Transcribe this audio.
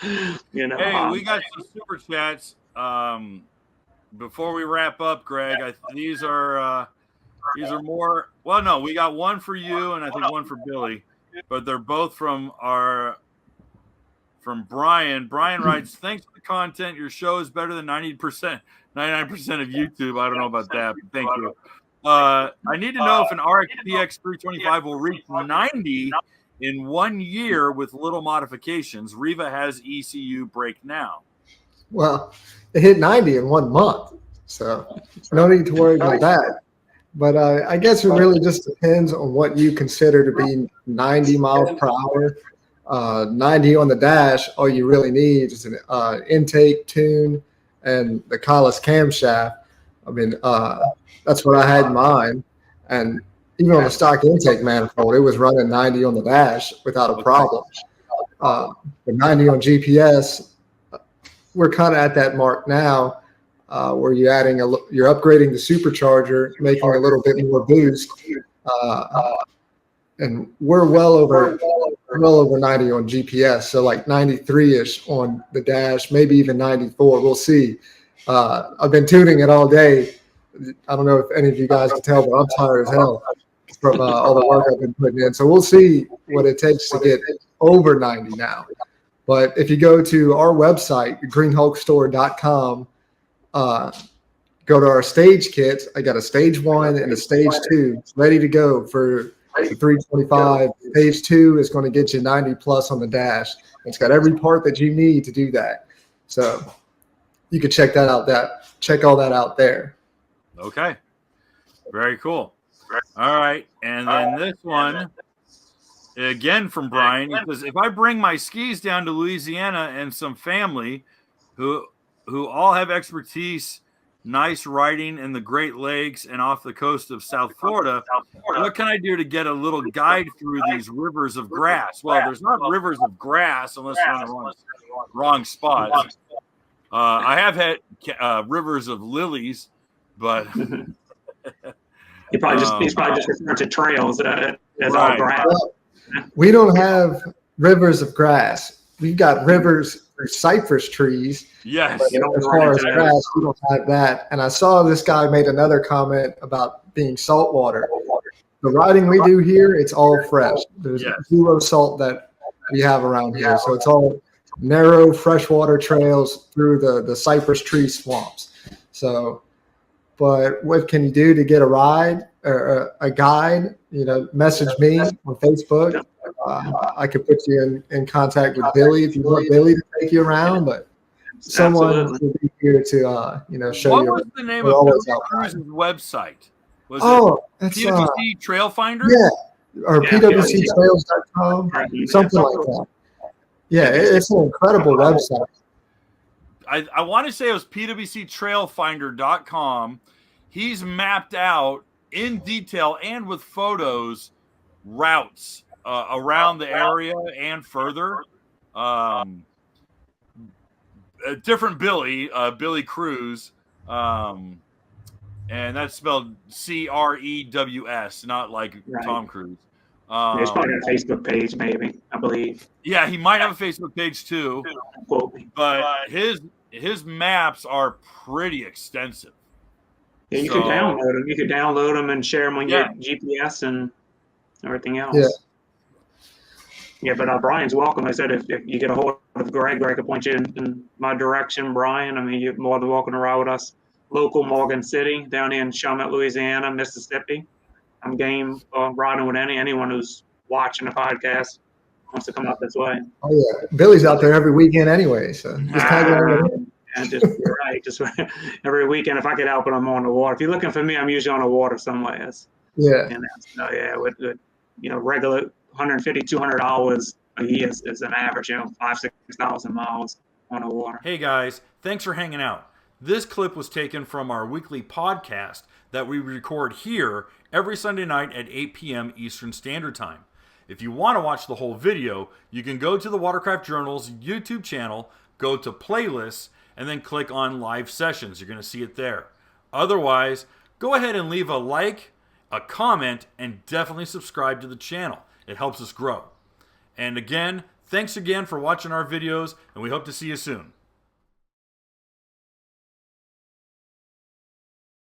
Hey, we got some super chats. Before we wrap up, Greg, these are more. Well, no, we got one for you, and I think one for Billy, but they're both from Brian. Brian writes, "Thanks for the content. Your show is better than 99% of YouTube." I don't know about that, but thank you. I need to know if an RXP-X 325 will reach 90 in 1 year with little modifications. Riva has ECU brake now. Well, it hit 90 in 1 month, so no need to worry about that. But I guess it really just depends on what you consider to be 90 miles per hour. 90 on the dash, all you really need is an intake, tune, and the Collis camshaft. I mean, that's what I had in mind. And even on the stock intake manifold, it was running 90 on the dash without a problem. But 90 on GPS, we're kind of at that mark now where you're upgrading the supercharger, making a little bit more boost. And we're well over 90 on GPS, so like 93-ish on the dash, maybe even 94. We'll see. I've been tuning it all day. I don't know if any of you guys can tell, but I'm tired as hell from all the work I've been putting in. So we'll see what it takes to get over 90 now. But if you go to our website, greenhulkstore.com, go to our stage kits. I got a stage 1 and a stage 2 ready to go for the 325. Stage 2 is going to get you 90 plus on the dash. It's got every part that you need to do that. So you can check that out. Check all that out there. Okay. Very cool. All right. And then this one, again from Brian, he says, if I bring my skis down to Louisiana and some family who all have expertise, nice riding in the Great Lakes and off the coast of South Florida, what can I do to get a little guide through these rivers of grass? Well, there's not rivers of grass unless you're in the wrong spots. I have had rivers of lilies, but he's probably just referring to trails as all grass. Well, we don't have rivers of grass. We've got rivers for cypress trees. Yes. But as far as grass, we don't have that. And I saw this guy made another comment about being saltwater. The riding we do here, it's all fresh. There's zero salt that we have around here. So it's all narrow freshwater trails through the cypress tree swamps. So, but what can you do to get a ride or a guide? Message me on Facebook. I could put you in contact with Billy if you want Billy to take you around, but someone will be here to show you. What was the name of Billy Cruz's website? Was that's PWC Trail Finder? Yeah, or PWCtrails.com, something like that. Yeah, it's an incredible website. I want to say it was PWCTrailFinder.com. He's mapped out in detail and with photos routes around the area and further. Different Billy Cruz, and that's spelled Crews, not like Tom Cruise. He's probably got a Facebook page, maybe, I believe. Yeah, he might have a Facebook page too. But his maps are pretty extensive. Yeah, you could download them. You could download them and share them on your GPS and everything else. Yeah, but Brian's welcome. I said if you get a hold of Greg can point you in my direction, Brian. I mean, you're more than welcome to ride with us. Local Morgan City, down here in Chalmette, Louisiana, Mississippi. I'm game riding with anyone who's watching the podcast wants to come up this way. Oh yeah, Billy's out there every weekend anyway, so just tag along. You're right. Just every weekend, if I could help it, I'm on the water. If you're looking for me, I'm usually on the water somewhere. Yeah. And with regular 150, 200 hours a year is an average. 5,000-6,000 miles on the water. Hey guys, thanks for hanging out. This clip was taken from our weekly podcast that we record here every Sunday night at 8 p.m. Eastern Standard Time. If you want to watch the whole video, you can go to the Watercraft Journal's YouTube channel, go to playlists, and then click on live sessions. You're going to see it there. Otherwise, go ahead and leave a like, a comment, and definitely subscribe to the channel. It helps us grow. And again, Thanks again for watching our videos, and we hope to see you soon.